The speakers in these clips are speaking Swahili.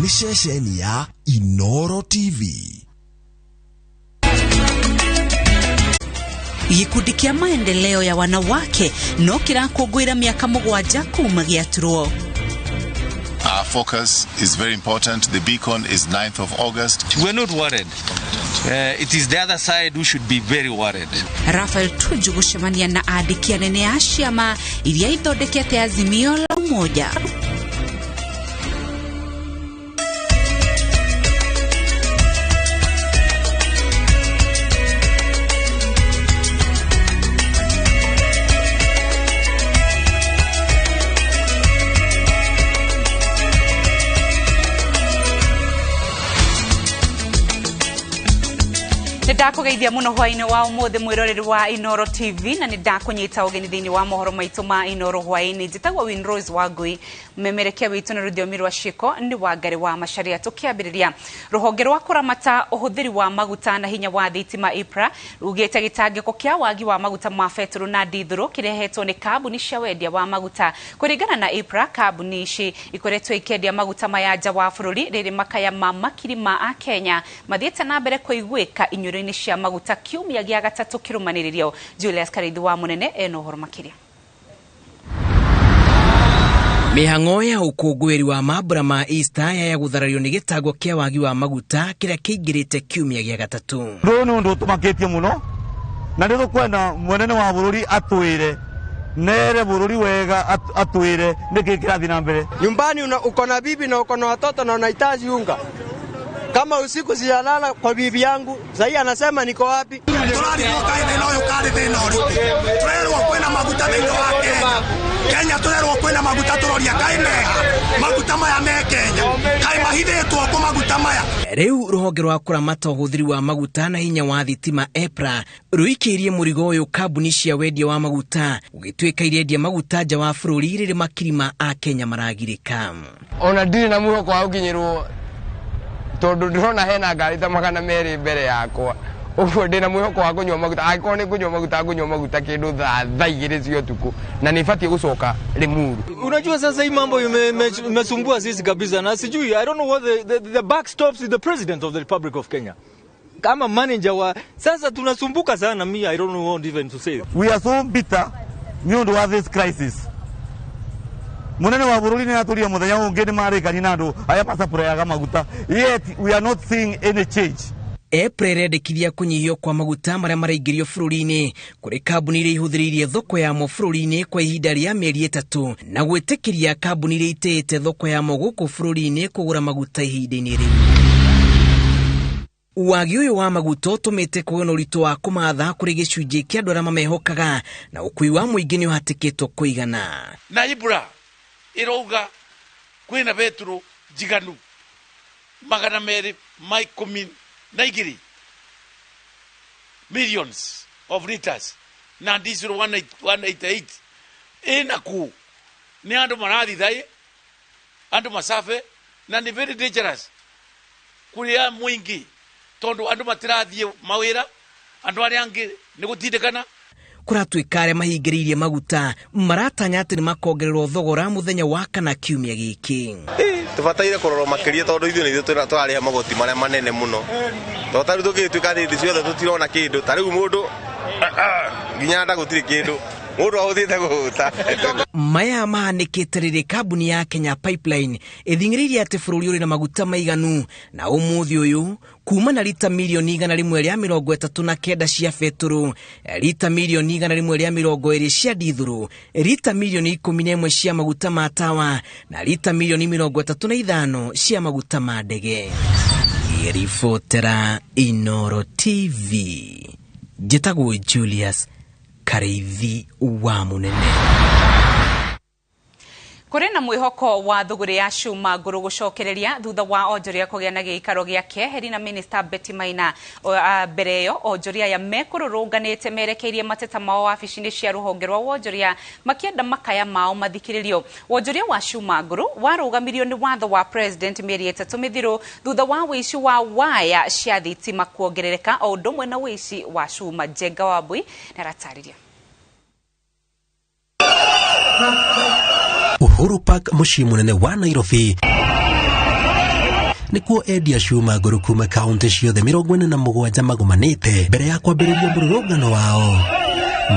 ni ceceni ya Inooro TV. Gikundi kia maendeleo ya wanawake no kirakungwira miaka 7 kuma giaturwo. Our focus is very important. The beacon is 9th of August. We're not worried. It is the other side who should be very worried. Rafael Tuju gucemania na andiki anene ya ciama iria ithondekete azimio la umoja. Ndakugeithia muno hwaini wa umuthe mwiroreri wa Inooro TV na ndakunyita ugeni thini wa mohoro maitu ma Inooro Hwaini. Njitagwo Winrose Wangui, memerekia witu na rudhio mirwa shiko ndi wagari wa masharia. Tukiambiriria ruhonge rwa kuramata uhuthiri wa maguta na hinya wa thitima IPRA rugite gitangiko kia wagi wa maguta ma beturu na dithuru kirehetwo ni kambuni cia wendia wa maguta. Kuringana na IPRA, kambuni ici ikoretwo ikendia maguta maya nja wa bururi riri makaya ma makiri ma a Kenya mathiete na mbere kuigwika inyuro cia maguta kiumia gia gatatu kirumaniririo. Julius Kareithi wa munene eno horo makiria. Mihango ya ukungwiri wa mabura ma Easter ya gutharario ni gitagwo kia wagi wa maguta kiria kiingirite kiumia gia gatatu. Ndu tumaketie muno na ndio kwenda mwenene wa bururi atwire nere bururi wega atwire nikikirathi na mbere. Nyumbani uko na bibi na uko na watoto na unahitaji unga. Kama usiku sijalala kwa bibi yangu, sasa anasema niko wapi? Tulali kwa ile leo kale tena uriku. Tulero kwenda maguta ndio wa Kenya. Kenya tulero kwenda maguta turoria kaimea. Maguta maya me Kenya. Kai mahithitwo kwa maguta maya. Riu ruhonge rwa kuramata uhuthiri wa maguta na hinya wa thitima IPRA ruikirie murigo uyu kambuni cia wendia wa maguta ugitwika irendia maguta nja wa bururi riri makirima a Kenya maragirika. Ona ndiri na muho kwa ukinyirwo tondu ndirona hena ngari ta magana meri mbere yakwa uguo ndina mwihoko wa kunywa maguta angiko ni kunywa maguta kindu thaa igiri cio tuku na nifatie gucoka Limuru. Unajua sasa hii mambo imesumbua sisi kabisa na sijui, I don't know what the back stops with the president of the Republic of Kenya kama manager wa sasa tunasumbuka sana. Me I don't know what even to say. We are so bitter nyondo wa this crisis. Munene wa bururi ni aturia muthenya ungi ni marikani na andu aya pasapura ya maguta, yet we are not seeing any change. Epreredikiria kunyihio kwa maguta maria maraingirio bururi-ini kuri kambuni iria ihuthiririe thoko yamo bururi-ini kwa ihinda ria mieri 3 na gwitikiria kambuni iria itete thoko yamo guku bururi-ini kugura maguta ihinda-ini riu. Wagi uyu wa maguta utumite kuona uritu wa kumatha kuri gicunji kia andu aria mamehokaga na ukui wa muingi ni uhatikitwo kuigana. Na IPRA irauga kwina beturu jiganu magana meri maikumi na igiri millions of liters na diesel 188 inaku ni andu marathi thai andu masafe na ni very dangerous kuria muingi tondu andu matirathie mawira andu aria angi ni gutindikana kuratwikare mahingiririe maguta maratanya ati ni makongererwo thogora muthenya wa kana kiumia giki. Tubataire kuroro makiria tondu ithu ni twari he magoti maria manene muno. Totari tukitwika ndi ciothe tutirona kindu tariu mundu nginya ndagutiri kindu mundu ahuthite guhuta. Maya mahanikite riri kambuni ya Kenya Pipeline ithingiririe ati bururi uri na maguta maiganu na umuthi uyu kuma na lita milioni 139 cia beturu, lita milioni 120 cia dithuru, lita milioni 11 cia maguta ma tawa na lita milioni 35 cia maguta ma ndege. Ripotera Inooro TV. Njitagwo Julius Kareithi wa munene. Kuri na mwihoko wa thuguri ya cuma nguru gucokereria thutha wa onjoria kugia na giikaro giake. Heri na Minister Betty Maina mbere yo onjoria ya mekururunganite merekeirie mateta mao wabici-ini cia ruhonge rwa wonjoria makienda makaya mao mathikiririo. Wonjoria wa cuma nguru warugamirio ni watho wa President mieri 3 mithiru thutha wa wici wa waya cia thitima kuongerereka o ndomwe na wici wa cuma. Jenga Wabui na ratariria. Uhuru Park muciĩ munene wa Nairobi nikuo endia cuma ngũrũ kuma kaunti ciothe 47 magomanĩte mbere ya kwambĩrĩria mũrũrũngano wao.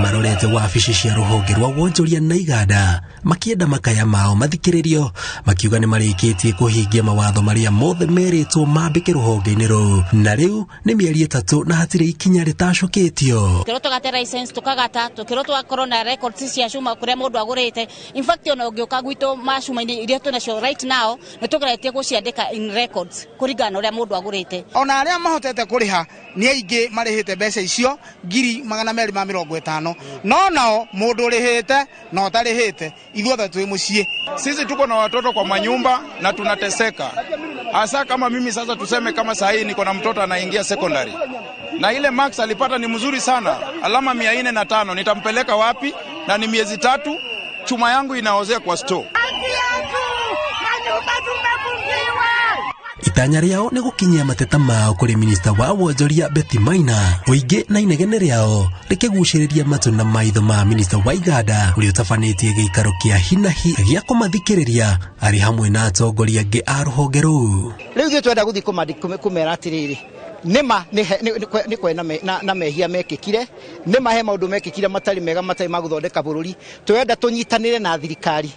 Marorete wabici cia rũhonge rwa wonjoria na iganda makienda makaya mao mathikĩrĩrio makiuga nĩ marĩkĩtie kũhingia mawatho marĩa mothe merĩtwo mambĩke rũhonge-inĩ rũu, na rĩu nĩ mĩeri 3 na hatirĩ ikinya rĩtacũkĩtio. Kĩro tũgate license tũkagata tũkĩro twakorwo na records cia cuma kũrĩa mũndũ agũrĩte. In fact ona ũngĩũka gwitũ macuma-inĩ iria twĩnacio right now nĩ tũgeretie gũciandĩka in records kũringana ũrĩa mũndũ agũrĩte. Ona arĩa mahotete kũrĩha nĩ aingĩ marĩhĩte mbeca icio 250. No nao mũndũ rĩhĩte na ũtarĩhĩte ithuothe twĩ mũciĩ. Sisi tuko na watoto kwa manyumba na tunateseka. Hasa kama mimi sasa tuseme kama saa hii niko na mtoto anaingia secondary. Na ile max alipata ni mzuri sana. Alama 405 nitampeleka wapi? Na ni miezi 3 chuma yangu inaozea kwa store. Itanya rĩao nĩ gũkinyia mateta mao kũrĩ minista wa wonjoria Betty Maina. Ũingĩ na inegene rĩao rĩkĩgucĩrĩria matũ na maitho ma minista wa iganda ũrĩa ũtabanĩtie gĩikaro kĩa hinahi gĩa kũmathikĩrĩria arĩ hamwe na atongoria angĩ a rũhonge rũu. Rĩu ithuĩ twenda gũthiĩ kũmera atĩrĩrĩ, nĩma nĩ kwena na mehia mekĩkire, nĩma he maũndũ mekĩkire matarĩ mega matarĩ ma gũthondeka bũrũri. Twenda tũnyitanĩre na thirikari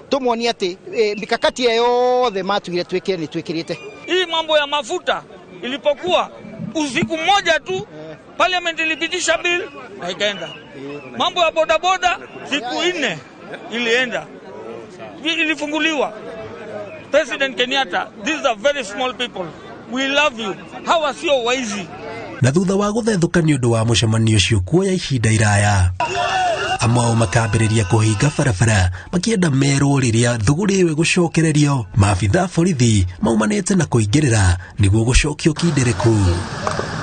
tumuonie ati mikakati yothe matugire twekere ni twekirite. Hii mambo ya mafuta ilipokuwa usiku mmoja tu parliament ilipitisha bill na ikaenda. Mambo ya bodaboda siku 4 ilienda, ilifunguliwa. President Kenyatta, these are very small people, we love you. Hawa sio waizi. Na thutha wa gũthethũka nĩ ũndũ wa mũcemanio ũcio kuoya ihinda iraya, amwe makambĩrĩria kũhinga barabara makĩenda merwo rĩrĩa thũgũrĩ ĩyo gũcokererio. Maabitha borithi maumanĩte na kũingĩrĩra nĩguo gũcokio kĩndereko.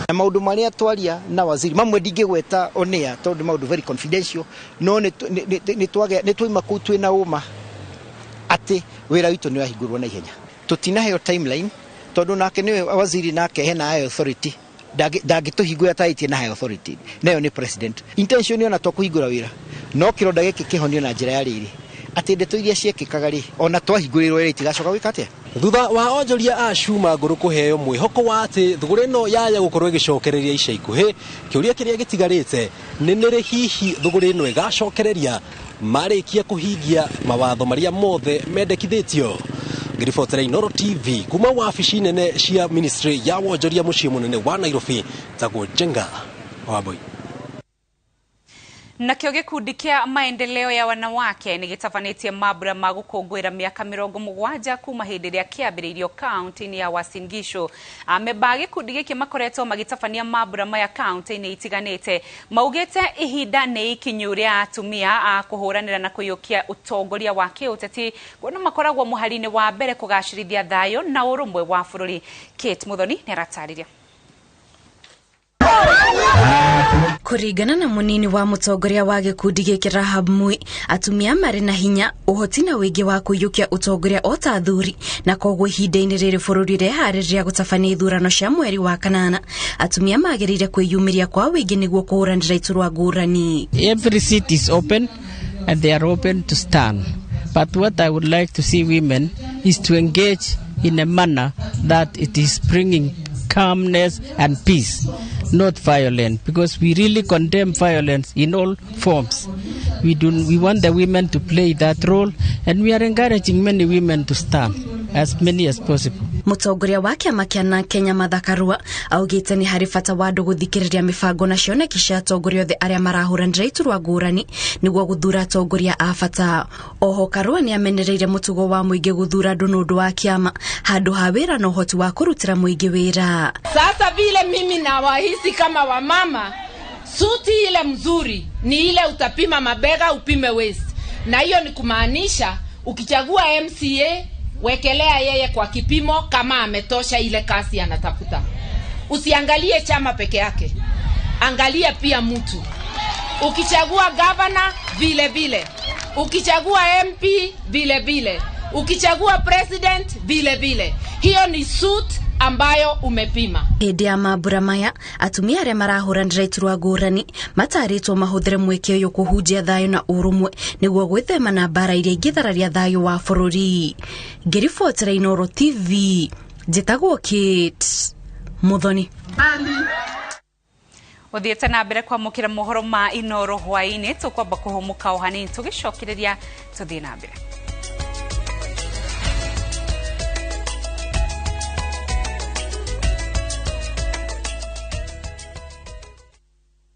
Na maũndũ marĩa twaria na waziri mamwe ndingĩgweta onia tondũ maũndũ very confidential, no nĩ twaima kũu twĩna ũma atĩ wĩra witũ nĩ wahingũrwo na ihenya. Tũtinaheo timeline tondũ nake nĩwe waziri nake hena authority ndangĩtũhingũra taitie na authority nayo nĩ president. Intention ona twakũhingũra wĩra no kĩronda gĩkĩ kĩhonio na njĩra ya rĩrĩ atĩ ndeto iria ciekĩkaga rĩ ona twahingũrĩrwo wĩra itigacoka gwĩka atĩa. Thutha wa onjoria a cuma ngũrũ kũheo mwĩhoko wa atĩ thũgũrĩ ĩno yaya gũkorwo ĩgĩcokereria ica ikuhĩ, kĩũria kĩrĩa gĩtigarĩte nĩ hihi thũgũrĩ ĩno ĩgacokereria marĩkia kũhingia mawatho marĩa mothe mendekithĩtio. Ngiribotera Inooro TV kuma wabici nene cia ministry ya wonjoria mũciĩ mũnene wa Nairobi, tagwo Jenga Wambui. Nakĩo gĩkundi kĩa maendeleo ya wanawake nĩ gĩtabanĩtie mambura ma gũkũngũĩra mĩaka 70 kuma hĩndĩ ĩrĩa kĩambĩrĩirio kaunti-inĩ ya Uasin Gishu. Amemba gĩkundi gĩkĩ makoretwo magĩtabania mambura maya kaunti-inĩ itiganĩte. Maugĩte ihinda nĩ ikinyu rĩa atumia kũhũranĩra na kũiyũkia ũtongoria wa kĩũteti, kuona makoragwo mũhari-inĩ wa mbere kũgacĩrithia thayũ na ũrũmwe wa bũrũri. Kate Muthoni nĩ aratarĩria. Kũringana na munini wa mũtongoria wa gĩkundi gĩkĩ Rahab Mui, atumia marĩ na hinya, ũhoti na wĩingĩ wa kũiyũkia ũtongoria o ta athuri, na koguo ihinda-inĩ rĩrĩ bũrũri ũreharĩrĩria gũtabania ithurano cia mweri wa kanana. Atumia magĩrĩire kwĩyumĩria kwa wĩingĩ nĩguo kũhũranĩra iturwa ngũrani. Every seat is open and they are open to stand. But what I would like to see women is to engage in a manner that it is bringing calmness and peace, not violence, because we really condemn violence in all forms. We want the women to play that role, and we are encouraging many women to stand, as many as possible. Mũtongoria wa kĩama kĩa Kenya Martha Karua augĩte nĩ harĩ bata wa andũ gũthikĩrĩria mĩbango na cioneki cia atongoria othe arĩa marahũranĩra iturwa ngũrani nĩguo gũthura atongoria a bata. Oho Karua nĩ amenereire mũtugo wa mũingĩ gũthura andũ nĩ ũndũ wa kĩama handũ ha wĩra na ũhoti wa kũrutĩra mũingĩ wĩra. Sasa vile mimi nawahisi kama wamama, suti ile mzuri ni ile utapima mabega upime waist, na hiyo ni kumaanisha ukichagua MCA wekelea yeye kwa kipimo kama ametosha ile kasi anatafuta. Usiangalie chama peke yake, angalia pia mtu. Ukichagua governor vile vile, ukichagua MP vile vile, ukichagua president vile vile. Hiyo ni suit ambayo umepima. Hĩndĩ ya mambura maya, atumia arĩa marahũranĩra iturwa ngũrani matarĩtwo mahũthĩre mweke ũyũ kũhunjia thayũ na ũrũmwe nĩguo gwĩthema na mbara iria ingĩthararia thayũ wa bũrũri. Ngiribotera Inooro TV, njitagwo Kate Muthoni uthiete na mbere kwamukira mohoro ma Inooro Hwaini tukwamba kuhumuka o hanini tugicokereria tuthie na mbere.